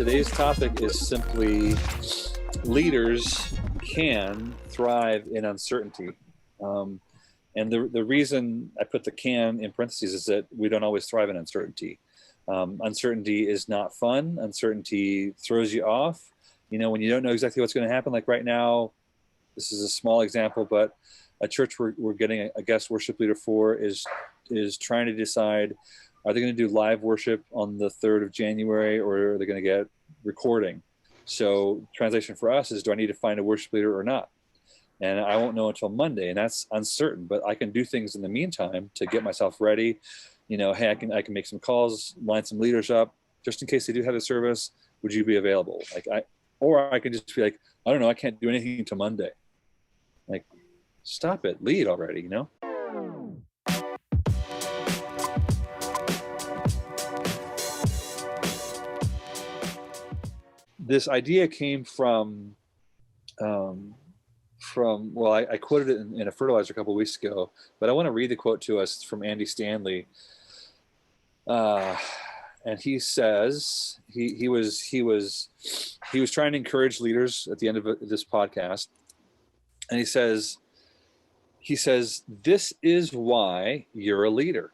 Today's topic is simply leaders can thrive in uncertainty. And the reason I put the can in parentheses is that we don't always thrive in uncertainty. Uncertainty is not fun. Uncertainty throws you off. You know, when you don't know exactly what's going to happen, like right now, this is a small example, but a church we're getting a guest worship leader for is trying to decide, are they going to do live worship on the 3rd of January, or are they going to get recording? So translation for us is, do I need to find a worship leader or not? And I won't know until Monday, and that's uncertain, but I can do things in the meantime to get myself ready. You know, hey, I can make some calls, line some leaders up, just in case they do have a service. Would you be available? Or I can just be like, I don't know, I can't do anything until Monday. Like, stop it, lead already, you know? This idea came from well, I quoted it in a fertilizer a couple of weeks ago, but I want to read the quote to us from Andy Stanley. And he says he was trying to encourage leaders at the end of this podcast, and he says, this is why you're a leader.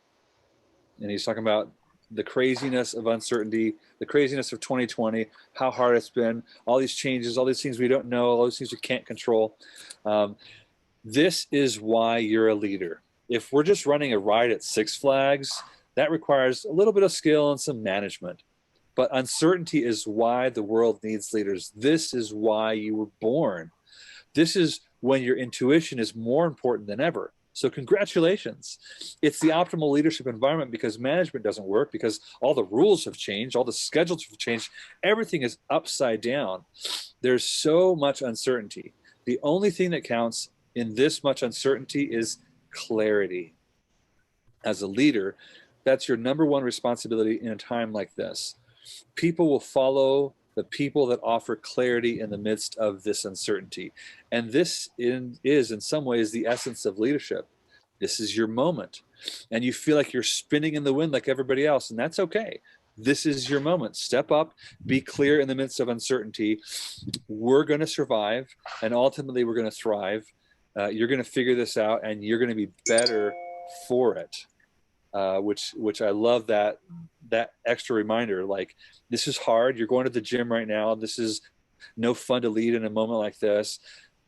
And he's talking about the craziness of uncertainty, the craziness of 2020, how hard it's been, all these changes, all these things we don't know, all these things we can't control. This is why you're a leader. If we're just running a ride at Six Flags, that requires a little bit of skill and some management. But uncertainty is why the world needs leaders. This is why you were born. This is when your intuition is more important than ever. So congratulations. It's the optimal leadership environment because management doesn't work, because all the rules have changed, all the schedules have changed, everything is upside down. There's so much uncertainty. The only thing that counts in this much uncertainty is clarity. As a leader, that's your number one responsibility in a time like this. People will follow the people that offer clarity in the midst of this uncertainty. And this is in some ways the essence of leadership. This is your moment. And you feel like you're spinning in the wind like everybody else, and that's okay. This is your moment. Step up, be clear in the midst of uncertainty. We're going to survive, and ultimately we're going to thrive. You're going to figure this out, and you're going to be better for it. Which I love that extra reminder. Like, this is hard. You're going to the gym right now. This is no fun to lead in a moment like this,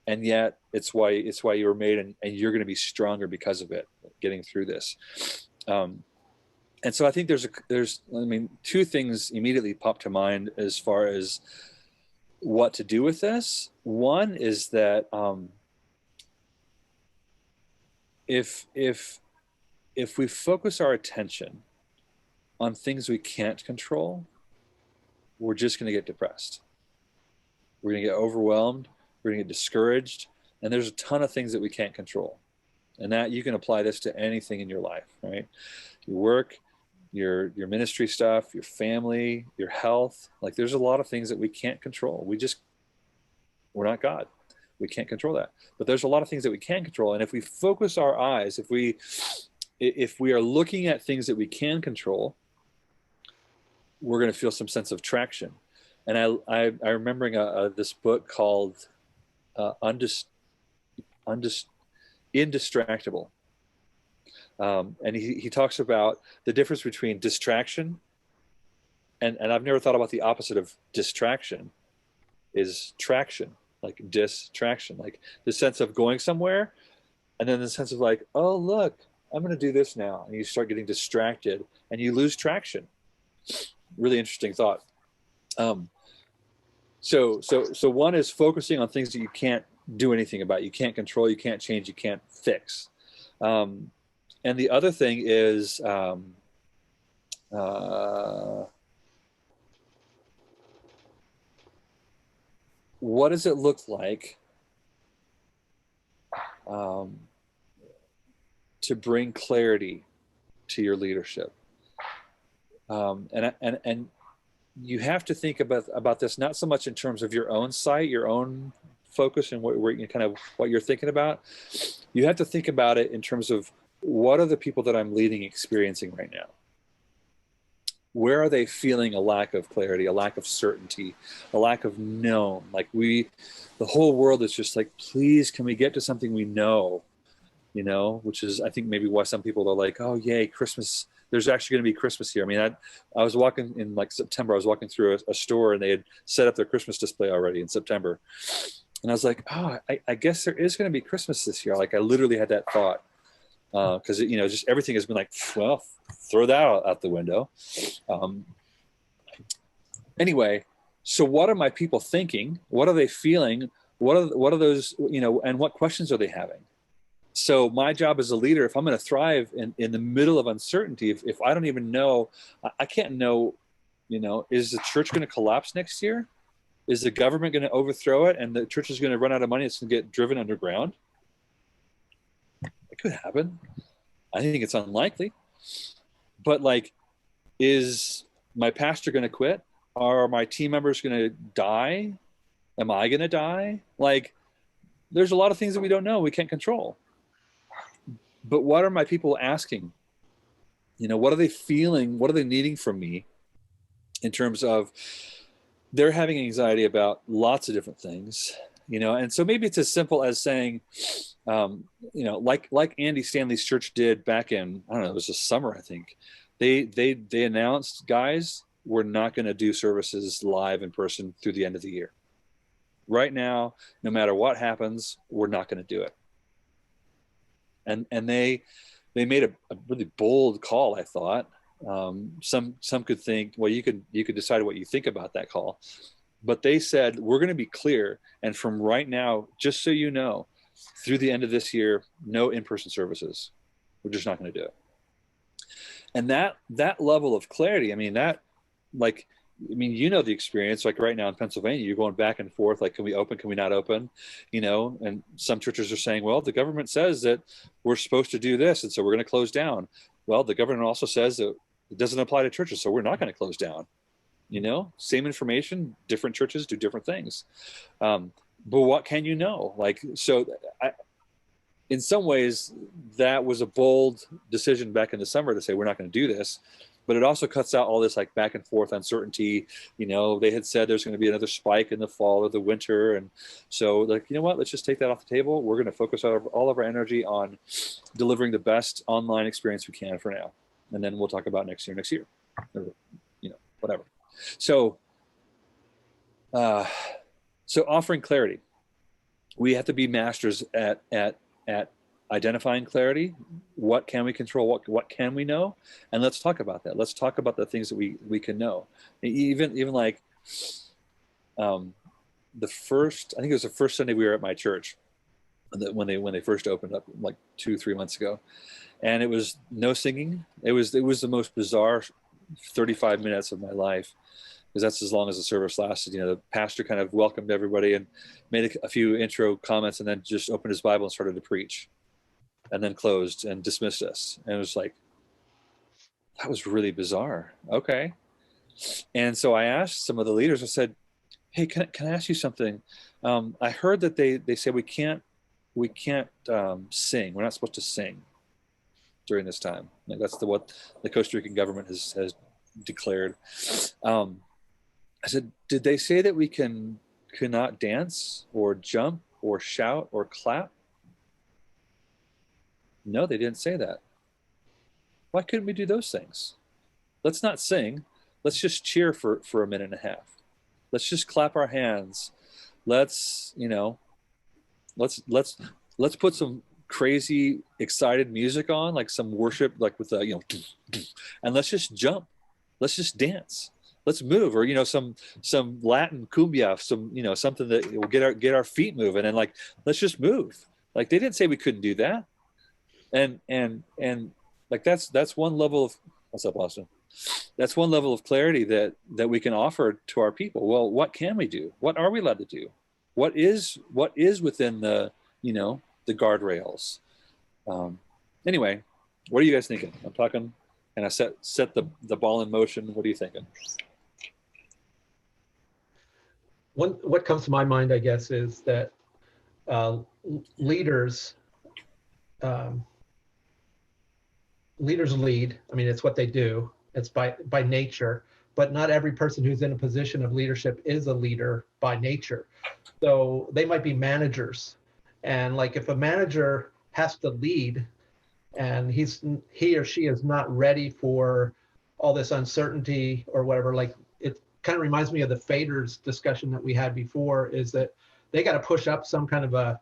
and yet it's why you were made, and you're going to be stronger because of it, getting through this. And so I think there's two things immediately pop to mind as far as what to do with this. One is that if we focus our attention on things we can't control, we're just going to get depressed. We're going to get overwhelmed. We're going to get discouraged. And there's a ton of things that we can't control. And that you can apply this to anything in your life, right? Your work, your ministry stuff, your family, your health. Like, there's a lot of things that we can't control. We're not God. We can't control that. But there's a lot of things that we can control. And if we focus our eyes, if we are looking at things that we can control, we're going to feel some sense of traction. And I'm remembering this book called Indistractable. And he talks about the difference between distraction and I've never thought about the opposite of distraction is traction, like distraction, like the sense of going somewhere, and then the sense of like, oh, look, I'm going to do this now. And you start getting distracted and you lose traction. Really interesting thought. So one is focusing on things that you can't do anything about, you can't control, you can't change, you can't fix. And the other thing is what does it look like to bring clarity to your leadership? And you have to think about this not so much in terms of your own sight, your own focus, and what you're thinking about. You have to think about it in terms of what are the people that I'm leading experiencing right now. where are they feeling a lack of clarity, a lack of certainty, a lack of known? Like the whole world is just like, please, can we get to something we know? You know, which is, I think, maybe why some people are like, oh, yay, Christmas. There's actually going to be Christmas here. I mean, I was walking in like September, I was walking through a store and they had set up their Christmas display already in September. And I was like, oh, I guess there is going to be Christmas this year. Like I literally had that thought because, you know, just everything has been like, well, throw that out the window. Anyway, so what are my people thinking? What are they feeling? What are those, you know, and what questions are they having? So my job as a leader, if I'm going to thrive in the middle of uncertainty, if I don't even know, I can't know, you know, is the church going to collapse next year? Is the government going to overthrow it and the church is going to run out of money? It's going to get driven underground. It could happen. I think it's unlikely. But like, is my pastor going to quit? Are my team members going to die? Am I going to die? Like, there's a lot of things that we don't know, we can't control. But what are my people asking? You know, what are they feeling? What are they needing from me in terms of they're having anxiety about lots of different things, you know? And so maybe it's as simple as saying, you know, like Andy Stanley's church did back in, I don't know, it was the summer, I think. They announced, guys, we're not going to do services live in person through the end of the year. Right now, no matter what happens, we're not going to do it. And they made a really bold call, I thought. Some could think, well, you could decide what you think about that call. But they said, we're going to be clear. And from right now, just so you know, through the end of this year, no in-person services. We're just not going to do it. And that level of clarity, I mean, you know the experience, like right now in Pennsylvania, you're going back and forth, like, can we open, can we not open, you know? And some churches are saying, well, the government says that we're supposed to do this, and so we're going to close down. Well, the government also says that it doesn't apply to churches, so we're not going to close down. You know, same information, different churches do different things. But what can you know? Like, so in some ways, that was a bold decision back in the summer to say, we're not going to do this. But it also cuts out all this like back and forth uncertainty. You know, they had said there's going to be another spike in the fall or the winter. And so like, you know what, let's just take that off the table. We're going to focus all of our energy on delivering the best online experience we can for now. And then we'll talk about next year, or, you know, whatever. So offering clarity, we have to be masters at identifying clarity. What can we control? What can we know? And let's talk about that. Let's talk about the things that we can know. Even like I think it was the first Sunday we were at my church when they first opened up, like 2-3 months ago, and it was no singing. It was the most bizarre 35 minutes of my life, because that's as long as the service lasted. You know, the pastor kind of welcomed everybody and made a few intro comments, and then just opened his Bible and started to preach, and then closed and dismissed us. And it was like, that was really bizarre. Okay. And so I asked some of the leaders, I said, hey, can I ask you something? I heard that they say we can't sing. We're not supposed to sing during this time. Like that's what the Costa Rican government has declared. I said, did they say that we cannot dance or jump or shout or clap? No, they didn't say that. Why couldn't we do those things? Let's not sing. Let's just cheer for a minute and a half. Let's just clap our hands. Let's put some crazy excited music on, like some worship, like with a, and let's just jump. Let's just dance. Let's move, or some Latin cumbia, something that will get our feet moving, and like let's just move. Like they didn't say we couldn't do that. And like that's one level of, what's up, Austin? That's one level of clarity that we can offer to our people. Well, what can we do? What are we allowed to do? What is within the guardrails? Anyway, what are you guys thinking? I'm talking, and I set the ball in motion. What are you thinking? What comes to my mind, I guess, is that leaders lead. I mean, it's what they do. It's by nature, but not every person who's in a position of leadership is a leader by nature. So they might be managers. And like if a manager has to lead and he or she is not ready for all this uncertainty or whatever, like it kind of reminds me of the faders discussion that we had before, is that they got to push up some kind of a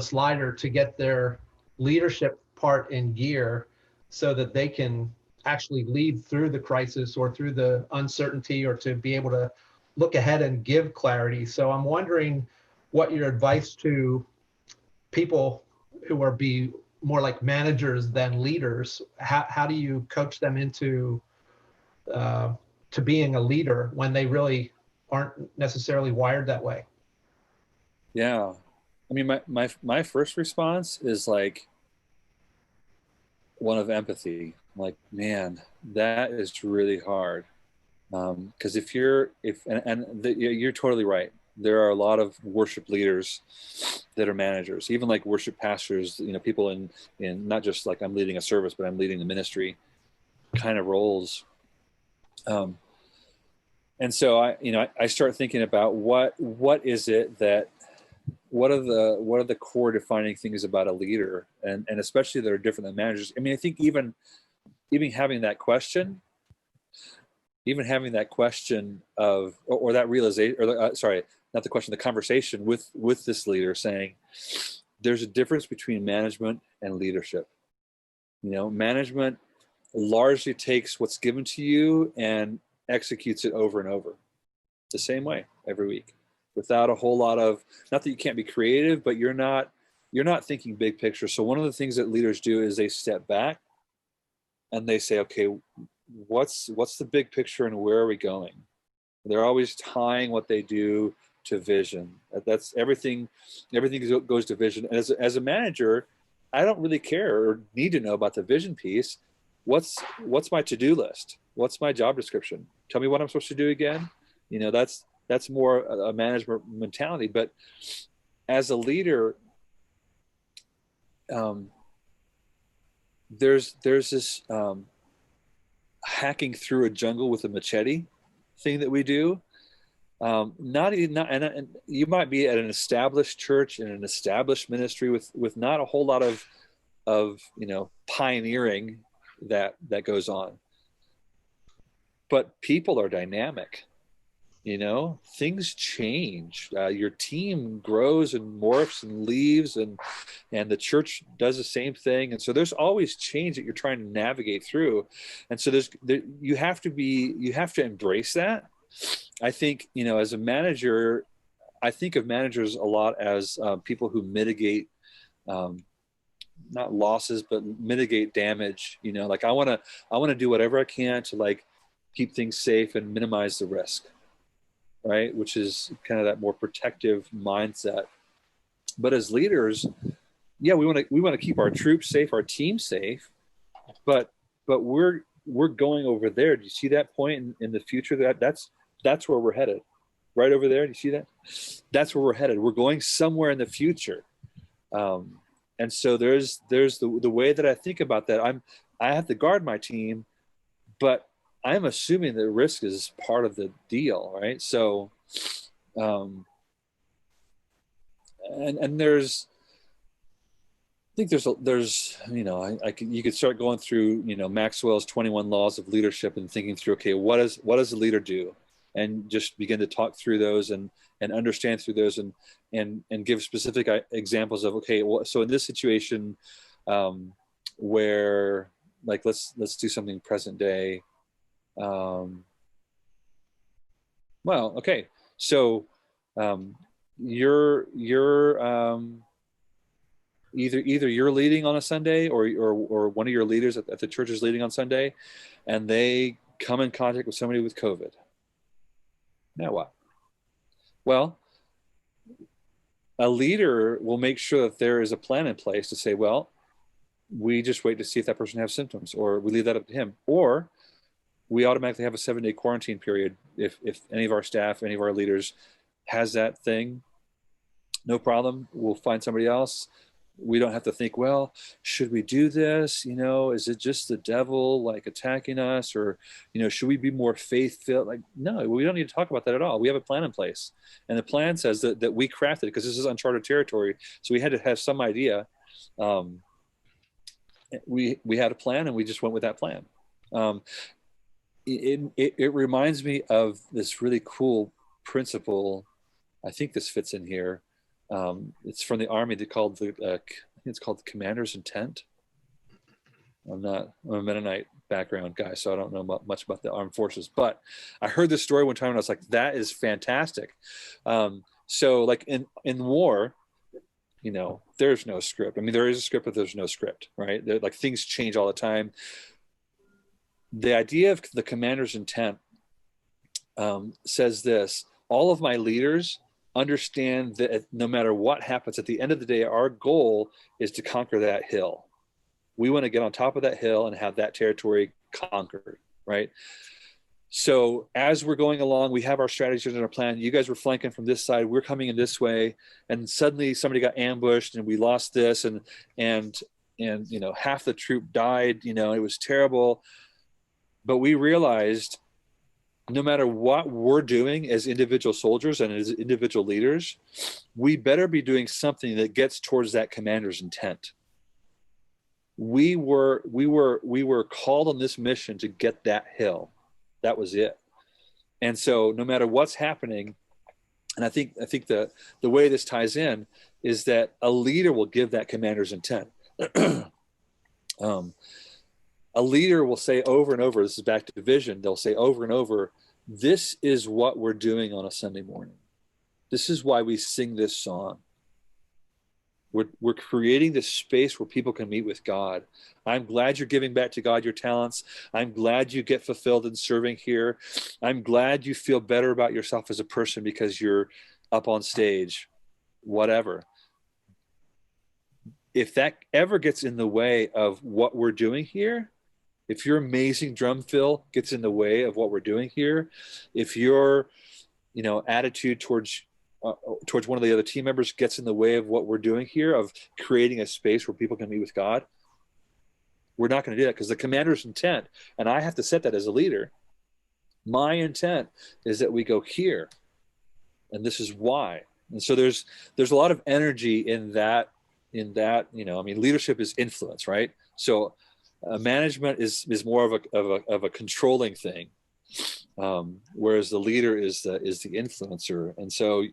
slider to get their leadership part in gear so that they can actually lead through the crisis or through the uncertainty, or to be able to look ahead and give clarity. So I'm wondering what your advice to people who are be more like managers than leaders. How do you coach them into to being a leader when they really aren't necessarily wired that way? Yeah. I mean, my first response is like one of empathy. Like, man, that is really hard. Because you're totally right. There are a lot of worship leaders that are managers, even like worship pastors, people in not just like I'm leading a service, but I'm leading the ministry kind of roles. And so I start thinking about what is it that, what are the core defining things about a leader, and especially that are different than managers. I mean, I think even having that question, of, or that realization, or sorry, not the question, the conversation with this leader, saying there's a difference between management and leadership. Management largely takes what's given to you and executes it over and over the same way every week, without a whole lot of, not that you can't be creative, but you're not thinking big picture. So one of the things that leaders do is they step back and they say, okay, what's the big picture and where are we going? They're always tying what they do to vision. That's everything goes to vision. And as a manager, I don't really care or need to know about the vision piece. What's my to-do list? What's my job description? Tell me what I'm supposed to do again. That's more a management mentality. But as a leader, there's this hacking through a jungle with a machete thing that we do. And you might be at an established church in an established ministry with not a whole lot of pioneering that goes on. But people are dynamic. Things change. Your team grows and morphs and leaves, and the church does the same thing. And so there's always change that you're trying to navigate through. And so you have to embrace that. I think, as a manager, I think of managers a lot as people who mitigate, not losses, but mitigate damage. Like I want to do whatever I can to like keep things safe and minimize the risk. Right, which is kind of that more protective mindset. But as leaders, yeah, we want to keep our troops safe, our team safe, but we're going over there. Do you see that point in the future? That's where we're headed, right over there. Do you see that? That's where we're headed. We're going somewhere in the future, and so there's the way that I think about that. I have to guard my team, but I'm assuming that risk is part of the deal, right? So, and there's, I think there's you could start going through Maxwell's 21 laws of leadership and thinking through, okay, what does a leader do, and just begin to talk through those and understand through those and give specific examples of, okay, well, so in this situation, where like let's do something present day. Well, okay. So, you're either you're leading on a Sunday or one of your leaders at the church is leading on Sunday, and they come in contact with somebody with COVID. Now what? Well, a leader will make sure that there is a plan in place to say, well, we just wait to see if that person has symptoms, or we leave that up to him, or we automatically have a 7-day quarantine period. If any of our staff, any of our leaders has that thing, no problem. We'll find somebody else. we don't have to think, well, should we do this? You know, is it just the devil like attacking us, or, you know, should we be more faith-filled? Like, no, we don't need to talk about that at all. We have a plan in place, and the plan says that we crafted it, because this is uncharted territory. So we had to have some idea. We had a plan, and we just went with that plan. It reminds me of this really cool principle. I think this fits in here. It's from the Army. They called I think it's called the Commander's Intent. I'm a Mennonite background guy, so I don't know much about the armed forces, but I heard this story one time and I was like, that is fantastic. So like in war, you know, there's no script. I mean, there is a script, but there's no script, right? Like things change all the time. The idea of the Commander's Intent says this: all of my leaders understand that no matter what happens, at the end of the day, our goal is to conquer that hill. We want to get on top of that hill and have that territory conquered, right? So as we're going along, we have our strategies and our plan. You guys were flanking from this side, we're coming in this way, and suddenly somebody got ambushed and we lost this, and you know, half the troop died. You know, it was terrible. But we realized no matter what we're doing as individual soldiers and as individual leaders, we better be doing something that gets towards that commander's intent. We were called on this mission to get that hill. That was it. And so no matter what's happening, and I think the way this ties in is that a leader will give that commander's intent. A leader will say over and over, this is back to vision, they'll say over and over, this is what we're doing on a Sunday morning. This is why we sing this song. We're creating this space where people can meet with God. I'm glad you're giving back to God your talents. I'm glad you get fulfilled in serving here. I'm glad you feel better about yourself as a person because you're up on stage, whatever. If that ever gets in the way of what we're doing here, if your amazing drum fill gets in the way of what we're doing here, if your, you know, attitude towards one of the other team members gets in the way of what we're doing here, of creating a space where people can meet with God, we're not going to do that, because the commander's intent, and I have to set that as a leader, my intent is that we go here, and this is why. And so there's a lot of energy in that, you know, I mean, leadership is influence, right? So management is more of a controlling thing, whereas the leader is the influencer. And so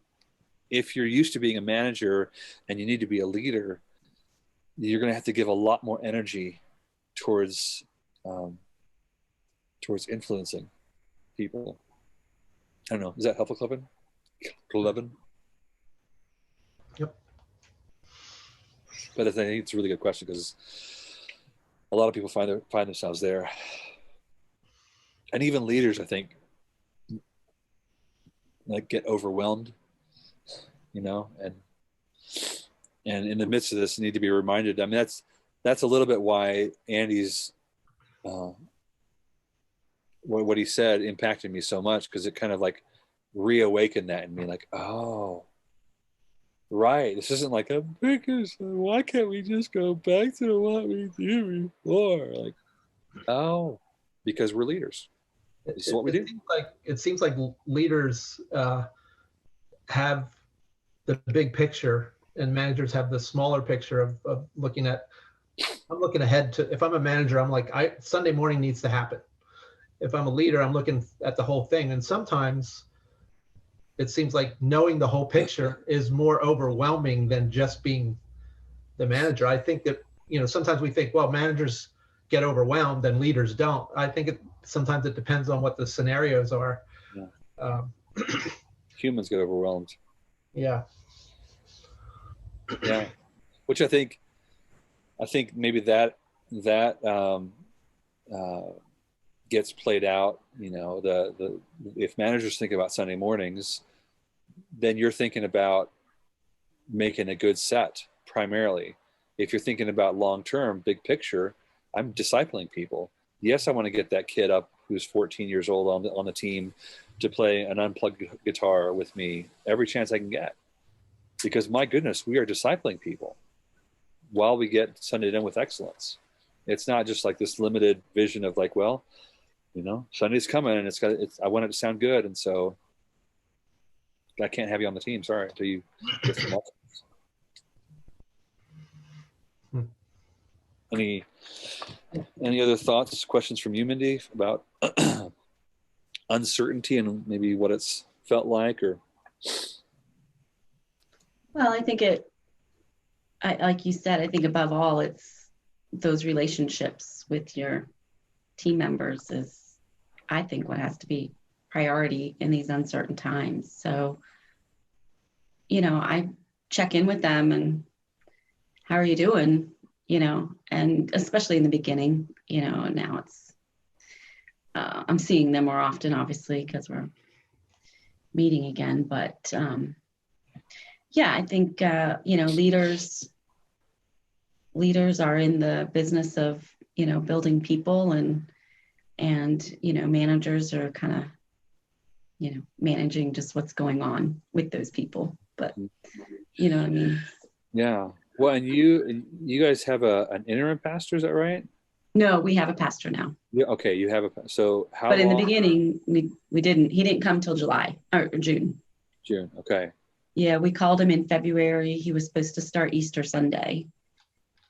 if you're used to being a manager and you need to be a leader, you're going to have to give a lot more energy towards influencing people. I don't know. Is that helpful, Clevin? Yep. But I think it's a really good question, because a lot of people find themselves there. And even leaders, I think, like, get overwhelmed, you know, and in the midst of this need to be reminded. I mean, that's a little bit why Andy's what he said impacted me so much, because it kind of like reawakened that in me, like, oh, right, this isn't like a biggest, why can't we just go back to what we do before? Like, oh, because we're leaders. This is what we do. It seems like leaders have the big picture, and managers have the smaller picture of looking at. I'm looking ahead to. If I'm a manager, I'm like, Sunday morning needs to happen. If I'm a leader, I'm looking at the whole thing. And sometimes it seems like knowing the whole picture is more overwhelming than just being the manager. I think that, you know, sometimes we think, well, managers get overwhelmed and leaders don't. I think sometimes it depends on what the scenarios are. Yeah. Humans get overwhelmed. Yeah. Yeah. Which I think maybe that gets played out, you know, if managers think about Sunday mornings, then you're thinking about making a good set primarily. If you're thinking about long-term, big picture, I'm discipling people. Yes, I want to get that kid up who's 14 years old on the team to play an unplugged guitar with me every chance I can get. Because my goodness, we are discipling people. while we get Sunday done with excellence. It's not just like this limited vision of like, well, Sunday's coming and I want it to sound good. And so I can't have you on the team. Sorry. Until you get some excellence. Any other thoughts, questions from you, Mindy, about uncertainty and maybe what it's felt like? Or well, I think like you said, I think above all, it's those relationships with your team members is, I think, what has to be priority in these uncertain times. So, I check in with them and how are you doing? And especially in the beginning, now it's, I'm seeing them more often, obviously, because we're meeting again. But yeah, I think, leaders are in the business of, building people and managers are kind of, managing just what's going on with those people. But you know what I mean? Yeah. Well, and you guys have an interim pastor, is that right? No, we have a pastor now. Yeah. Okay. You have so how But in long? the beginning, he didn't come till July or June. June. Okay. Yeah, we called him in February. He was supposed to start Easter Sunday.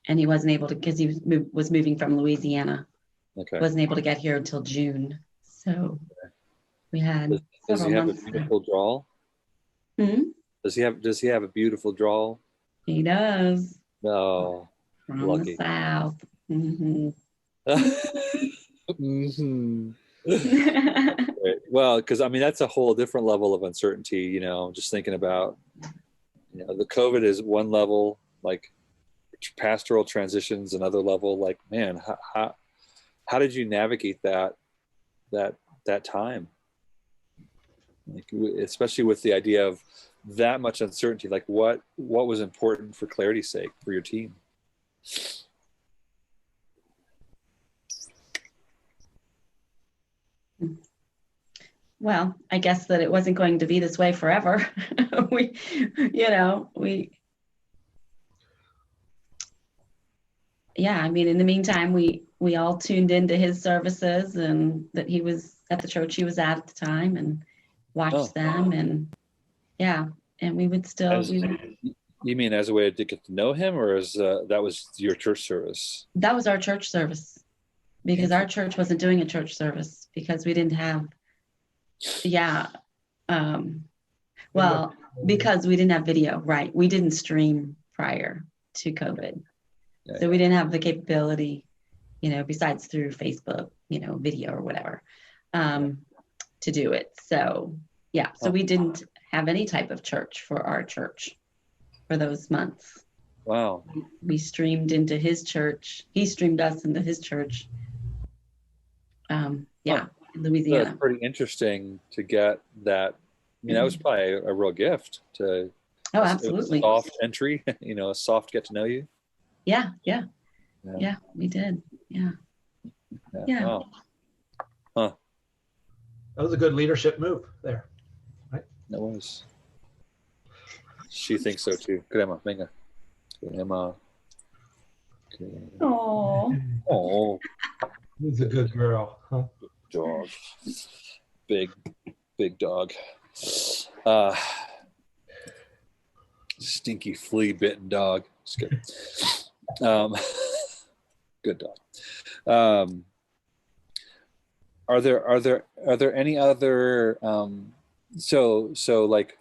And he wasn't able to, because he was moving from Louisiana. Okay. Wasn't able to get here until June. So we had Does he have months a beautiful drawl? Does he have a beautiful drawl? He does. No. From Lucky. the South. Mm-hmm. Mm-hmm. Right. Well, because that's a whole different level of uncertainty, just thinking about, the COVID is one level, like pastoral transitions another level. Like, man, how did you navigate that time? Like, especially with the idea of that much uncertainty, like what was important for clarity's sake for your team? Well, I guess that it wasn't going to be this way forever. Yeah, in the meantime, we all tuned into his services and that he was at the church he was at the time and watched them. And yeah, and we would still. You mean as a way to get to know him, or as that was your church service? That was our church service, because our church wasn't doing a church service because we didn't have. Yeah. Well, because we didn't have video, right? We didn't stream prior to COVID. Yeah, so we didn't have the capability, besides through Facebook, video or whatever, to do it. So, yeah. So we didn't have any type of church for our church for those months. Wow. We streamed into his church. He streamed us into his church. Yeah. In Louisiana. That's pretty interesting to get that. That was probably a real gift to. Oh, absolutely. A soft entry, a soft get to know you. Yeah, we did. Yeah. Wow. Huh. That was a good leadership move there, right? That was. She thinks so too. Crema, venga. Crema. Oh. He's a good girl, huh? Dog. Big dog. Stinky flea bitten dog. Just kidding. Good dog. Are there any other so like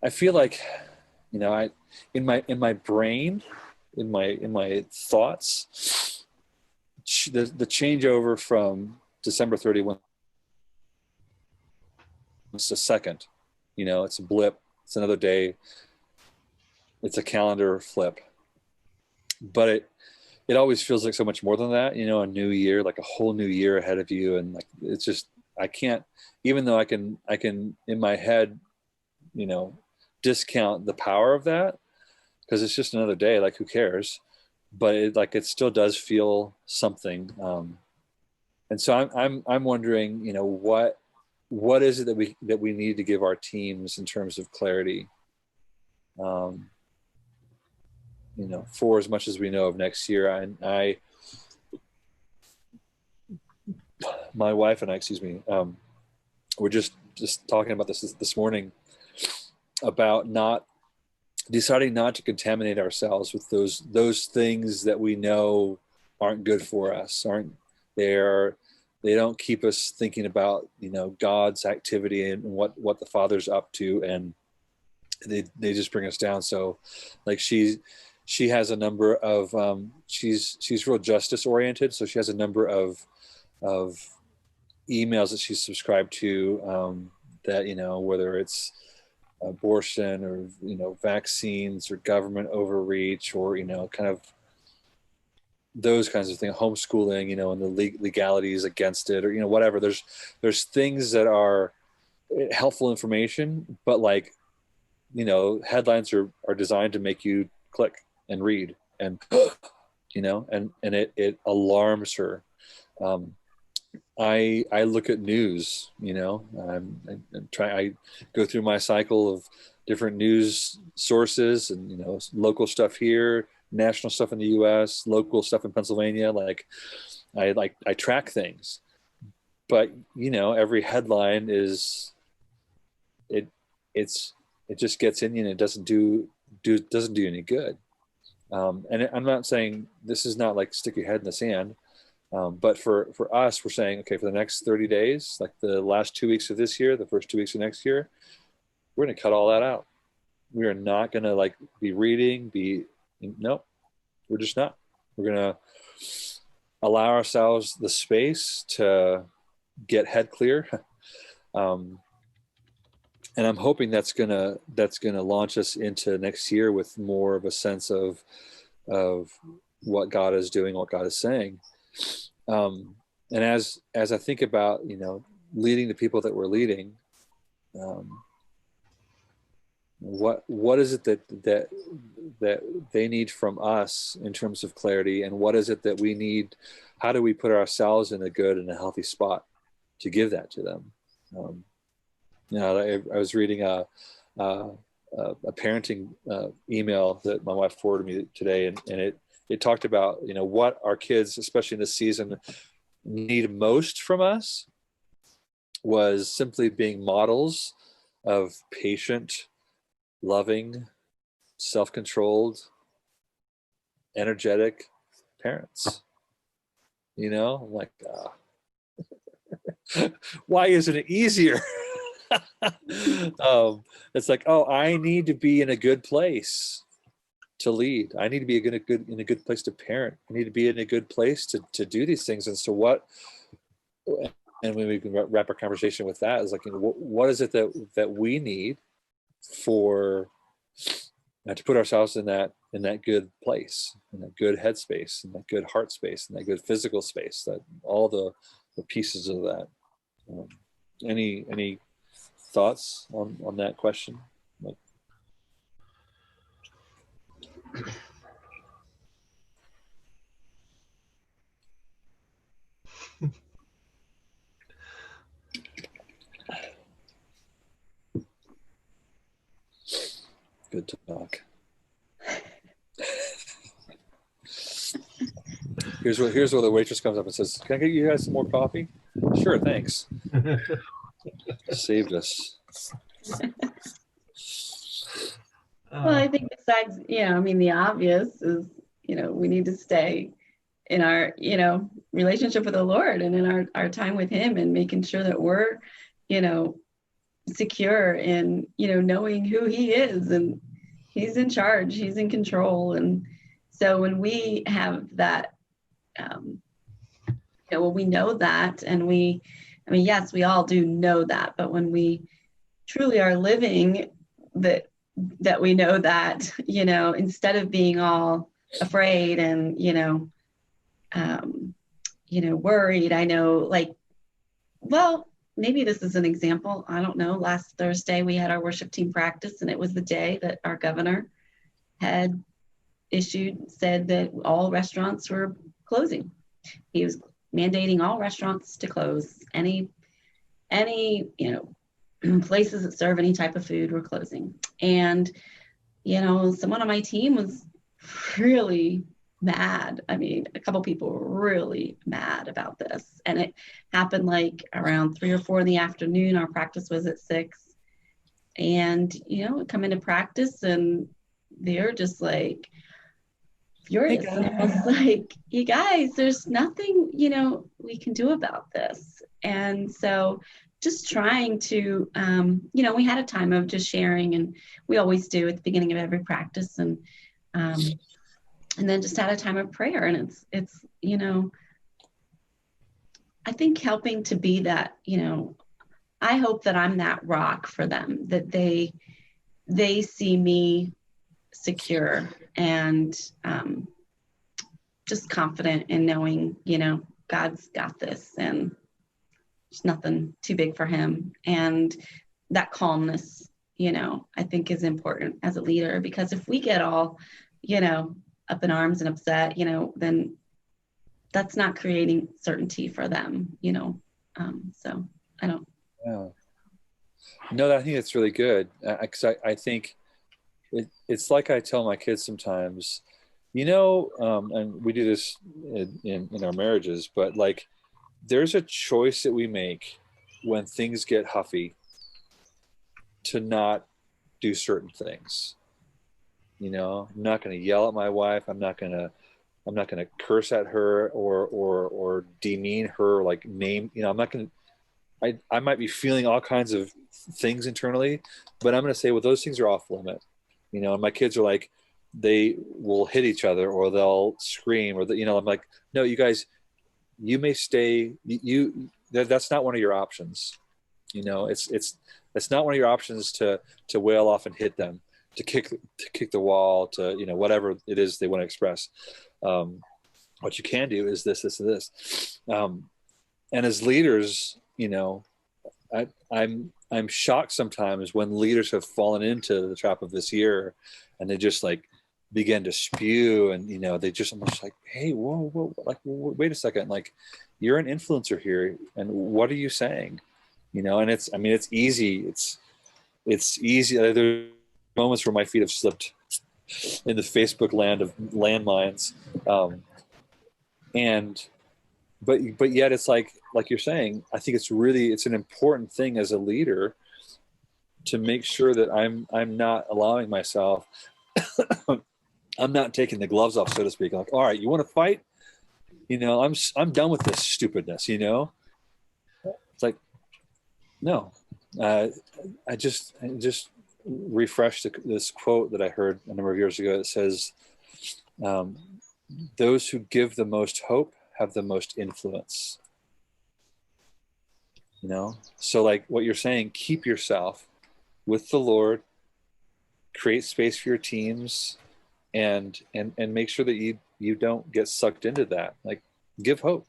I feel like I in my brain, in my thoughts, the changeover from December 31 it's a second, it's a blip, it's another day, it's a calendar flip, but it always feels like so much more than that, a new year, like a whole new year ahead of you. And like, it's just, I can't, even though I can in my head, discount the power of that because it's just another day, like who cares, but it still does feel something. And so I'm wondering, what is it that we need to give our teams in terms of clarity, for as much as we know of next year. My wife and I, we're just talking about this morning about deciding not to contaminate ourselves with those things that we know aren't good for us, they don't keep us thinking about, God's activity and what the Father's up to, and they just bring us down. So like she has a number of she's real justice oriented, so she has a number of emails that she's subscribed to, that, whether it's abortion or, vaccines or government overreach or, kind of those kinds of things, homeschooling, and the legalities against it, or, whatever. There's things that are helpful information, but like, headlines are designed to make you click and read and, and it alarms her. I look at news, I go through my cycle of different news sources and, local stuff here, national stuff in the US, local stuff in Pennsylvania. I track things, but every headline it just gets in you and it doesn't do any good. And I'm not saying this is not like stick your head in the sand. But for us, we're saying, okay, for the next 30 days, like the last 2 weeks of this year, the first 2 weeks of next year, we're going to cut all that out. We are not going to be reading, nope, we're just not. We're going to allow ourselves the space to get head clear. And I'm hoping that's going to launch us into next year with more of a sense of what God is doing, what God is saying. And as I think about, leading the people that we're leading, what is it that they need from us in terms of clarity, and what is it that we need? How do we put ourselves in a good and a healthy spot to give that to them? I was reading a parenting email that my wife forwarded me today, and it talked about, what our kids, especially in this season, need most from us was simply being models of patient, loving, self-controlled, energetic parents. Why isn't it easier? It's like, oh, I need to be in a good place to lead. I need to be in a good place to parent. I need to be in a good place to do these things. And so and when we can wrap our conversation with that, is like, what is it that we need for to put ourselves in that good place, in that good headspace, in that good heart space, in that good physical space, that all the pieces of that. Any thoughts on that question? Good talk. Here's where the waitress comes up and says, "Can I get you guys some more coffee?" Sure, thanks. Saved us. Well, I think besides, the obvious is, we need to stay in our, relationship with the Lord and in our time with Him, and making sure that we're, secure in, knowing who He is, and He's in charge, He's in control. And so when we have that, when we know that, and yes, we all do know that, but when we truly are living that we know that, instead of being all afraid and, worried, I know, maybe this is an example. I don't know. Last Thursday, we had our worship team practice, and it was the day that our governor had said that all restaurants were closing. He was mandating all restaurants to close. Any any, places that serve any type of food were closing. And, someone on my team was really mad. I mean, a couple people were really mad about this. And it happened like around 3 or 4 in the afternoon. Our practice was at 6. And, come into practice and they're just like furious. And I was like, you guys, there's nothing, we can do about this. And so just trying to, we had a time of just sharing, and we always do at the beginning of every practice. And then just had a time of prayer. And it's, I think helping to be that, I hope that I'm that rock for them, that they see me secure and just confident in knowing, God's got this and there's nothing too big for him. And that calmness, I think is important as a leader, because if we get all, up in arms and upset, then that's not creating certainty for them, so I don't. Yeah. No, I think that's really good. Because I think it's like I tell my kids sometimes, and we do this in our marriages, but like there's a choice that we make when things get huffy to not do certain things. I'm not going to yell at my wife. I'm not going to curse at her or demean her, like name, I'm not going to, I might be feeling all kinds of things internally, but I'm going to say, well, those things are off limit, and my kids are like, they will hit each other or they'll scream or I'm like, no, you guys, you may stay, that's not one of your options. It's not one of your options to wail off and hit them, to kick the wall, to, whatever it is they want to express. What you can do is this, and this. And as leaders, I'm shocked sometimes when leaders have fallen into the trap of this year and they just like begin to spew and, they just almost like, hey, whoa, like, wait a second. Like, you're an influencer here. And what are you saying? And it's easy. It's easy. There's moments where my feet have slipped in the Facebook land of landmines. But yet it's like you're saying, I think it's an important thing as a leader to make sure that I'm not allowing myself, I'm not taking the gloves off, so to speak. Like, all right, you want to fight? I'm done with this stupidness, It's like, no. I just refreshed this quote that I heard a number of years ago. It says, those who give the most hope have the most influence. So like what you're saying, keep yourself with the Lord, create space for your teams, and make sure that you don't get sucked into that. Like, give hope,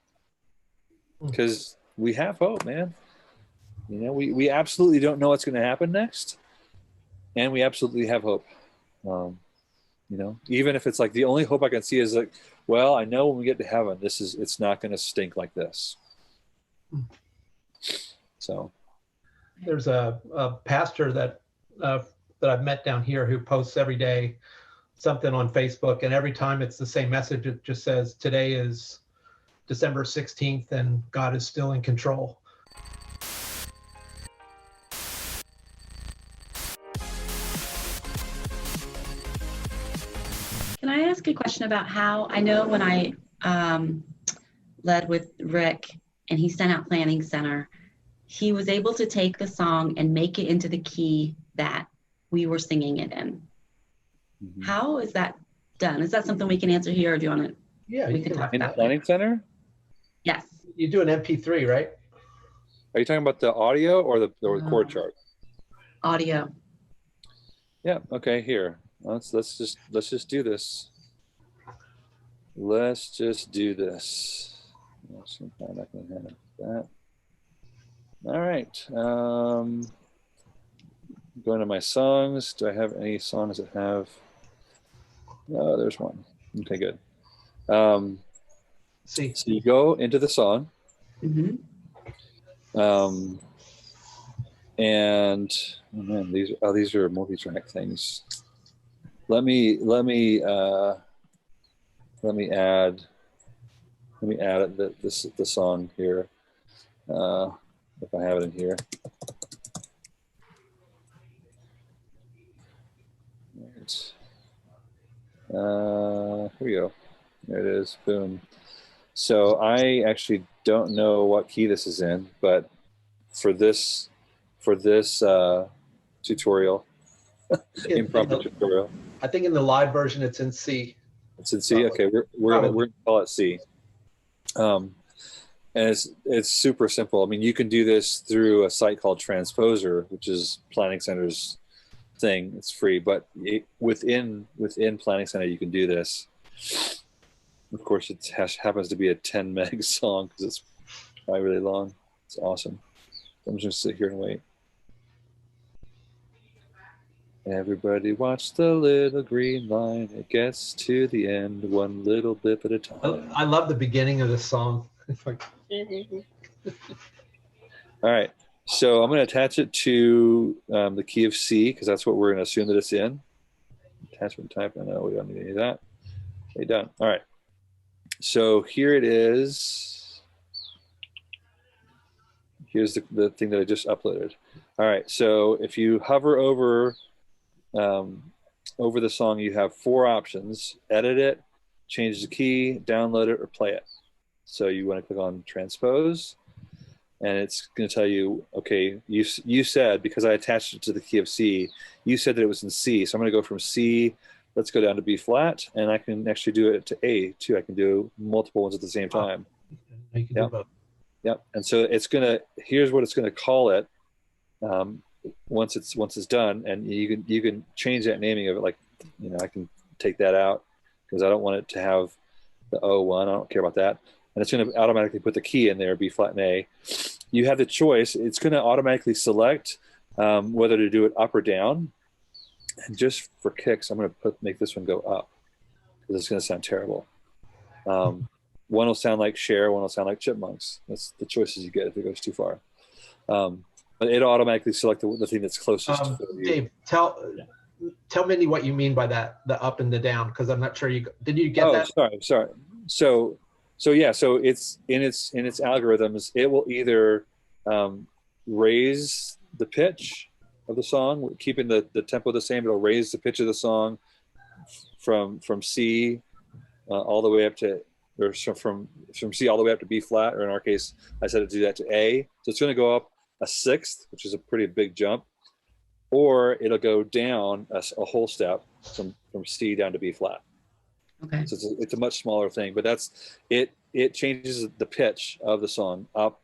because we have hope, man. We absolutely don't know what's going to happen next, and we absolutely have hope. Even if it's like the only hope I can see is like, well, I know when we get to heaven, it's not going to stink like this. So there's a pastor that I've met down here who posts every day something on Facebook, and every time it's the same message. It just says, today is December 16th and God is still in control. Can I ask a question about how, I know when I led with Rick and he sent out Planning Center, he was able to take the song and make it into the key that we were singing it in. Mm-hmm. How is that done? Is that something we can answer here, or do you want to? Yeah, we can talk in about Planning Center? Yes. You do an MP3, right? Are you talking about the audio or the chord chart? Audio. Yeah. Okay. Here. Let's just do this. Let's just do this. Sometime I can have that. All right. Going to my songs. Do I have any songs that have? Oh, there's one. Okay, good. See. So you go into the song, mm-hmm. And oh man, these are multi-track things. Let me add the song here, if I have it in here. Right. Here we go. There it is. Boom. So I actually don't know what key this is in, but for this tutorial, impromptu tutorial, I think in the live version it's in C. It's in C. Okay, we're gonna call it C. And it's super simple. I mean, you can do this through a site called Transposer, which is Planning Center's thing. It's free, but within Planning Center you can do this. Of course, it happens to be a 10 meg song because it's probably really long. It's awesome. I'm just gonna sit here and wait. Everybody watch the little green line. It gets to the end one little bit at a time. I love the beginning of this song. It's like all right, so I'm going to attach it to the key of C because that's what we're going to assume that it's in. Attachment type. I know we don't need any of that. Okay, done. All right. So here it is. Here's the thing that I just uploaded. All right. So if you hover over the song, you have 4 options: edit it, change the key, download it, or play it. So you want to click on transpose, and it's going to tell you, okay, you said, because I attached it to the key of C, you said that it was in C. So I'm going to go from C, let's go down to B flat, and I can actually do it to A too. I can do multiple ones at the same time. You can do both. Yep. And so it's going to, here's what it's going to call it. Once it's done, and you can change that naming of it. Like, I can take that out because I don't want it to have the O1. I don't care about that. And it's going to automatically put the key in there, B flat and A. You have the choice. It's going to automatically select whether to do it up or down. And just for kicks, I'm going to make this one go up because it's going to sound terrible. One will sound like Cher, one will sound like Chipmunks. That's the choices you get if it goes too far. But it'll automatically select the thing that's closest to you. Dave, tell Mindy what you mean by that, the up and the down, because I'm not sure did you get that? Sorry. So yeah, so it's in its algorithms, it will either raise the pitch of the song, keeping the tempo the same. It'll raise the pitch of the song from C all the way up to, or from C all the way up to B flat, or in our case, I said to do that to A. So it's going to go up a sixth, which is a pretty big jump, or it'll go down a whole step from C down to B flat. Okay. So it's a much smaller thing, but that's it. It changes the pitch of the song up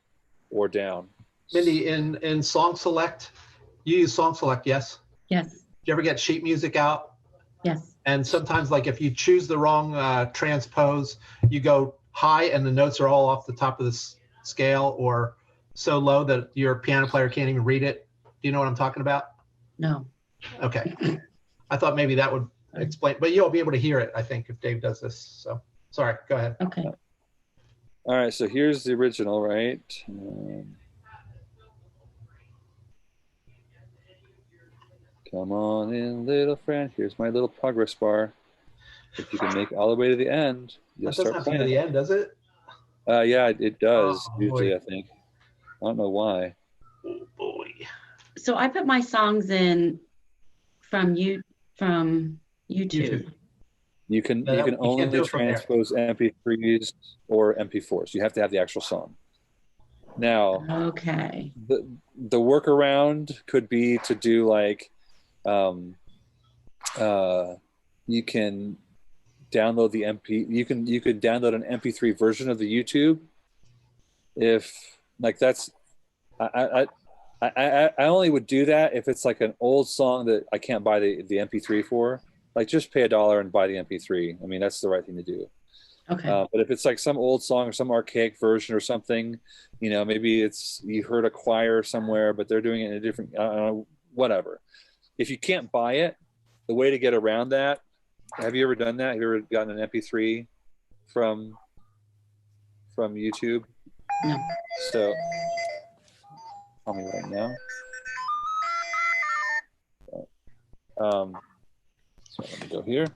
or down. Mindy, in Song Select, you use Song Select, yes? Yes. Do you ever get sheet music out? Yes. And sometimes, like if you choose the wrong transpose, you go high and the notes are all off the top of the scale, or so low that your piano player can't even read it. Do you know what I'm talking about? No. Okay. I thought maybe that would explain, but you'll be able to hear it, I think, if Dave does this. So sorry, go ahead. Okay. All right, so here's the original, right? Come on in, little friend. Here's my little progress bar. If you can make it all the way to the end, you'll start doesn't have to playing. be to the end, does it? Yeah, it does, Oh, usually, boy. I think. I don't know why. Oh boy. So I put my songs in from YouTube. You can No, you can't only do it from there. transpose MP3s or MP4s. You have to have the actual song. Now, Okay. the workaround could be to do like, you can download the you could download an MP3 version of the YouTube. If like that's, I only would do that if it's like an old song that I can't buy the MP3 for. Like just pay $1 and buy the MP3. I mean, that's the right thing to do. Okay. But if it's like some old song or some archaic version or something, maybe it's, you heard a choir somewhere, but they're doing it in a different, I don't know, whatever. If you can't buy it, the way to get around that, have you ever done that? Have you ever gotten an MP3 from YouTube? No. So call me right now. So let me go here.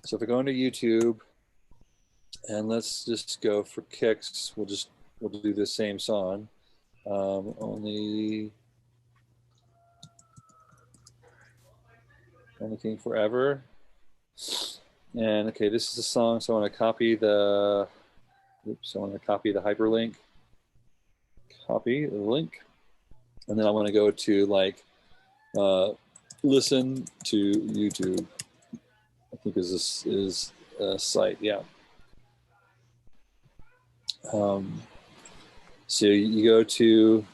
So if I go into YouTube, and let's just go for kicks, we'll do the same song. Only King Forever. And okay, this is the song, so I want to copy the, oops, I want to copy the hyperlink. Copy the link. And then I want to go to like, listen to YouTube. I think this is a site, yeah. So you go to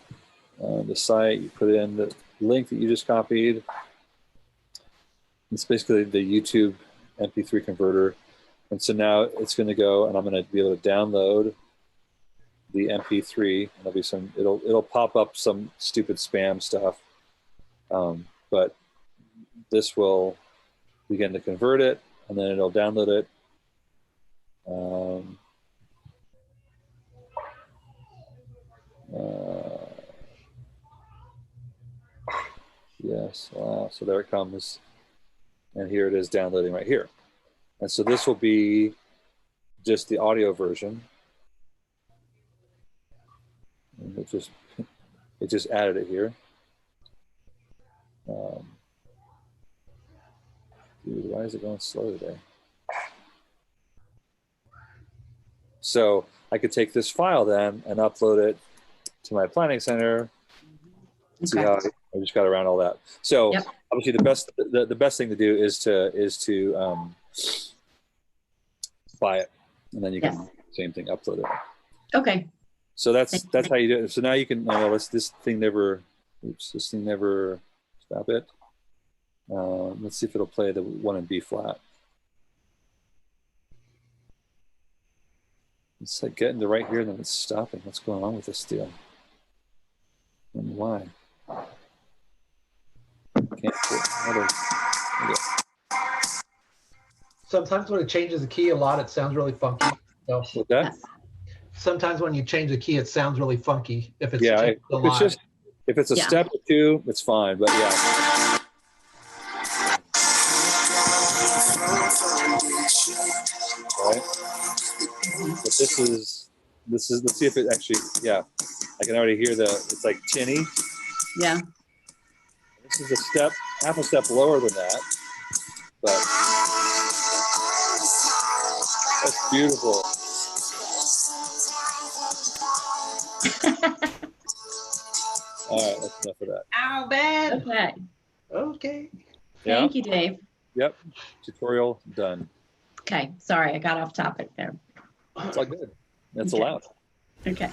the site, you put in the link that you just copied. It's basically the YouTube MP3 converter. And so now it's going to go, and I'm going to be able to download the MP3. And there'll be some, it'll pop up some stupid spam stuff. But this will begin to convert it, and then it'll download it. Yes, wow, so there it comes. And here it is downloading right here. And so this will be just the audio version. And it just added it here. Dude, why is it going slow today? So I could take this file then and upload it to my planning center. Okay. See how I just got around all that. So yep. Obviously the best thing to do is to buy it, and then you can same thing, upload it. Okay. So that's how you do it. So now you can this thing never stop it. Let's see if it'll play the one in B flat. It's like getting to right here and then it's stopping. What's going on with this deal? And why? Can't Sometimes when it changes the key a lot, it sounds really funky. So with that? Sometimes when you change the key, it sounds really funky. If it's if it's a step or two, it's fine. But yeah. Right. But this is let's see if it actually, I can already hear it's like tinny. Yeah. This is a step, half a step lower than that, but that's beautiful. All right, that's enough of that. Ow, bad. Okay. Okay. Thank you, Dave. Yep. Tutorial done. Okay. Sorry, I got off topic there. It's all good. That's allowed. Okay.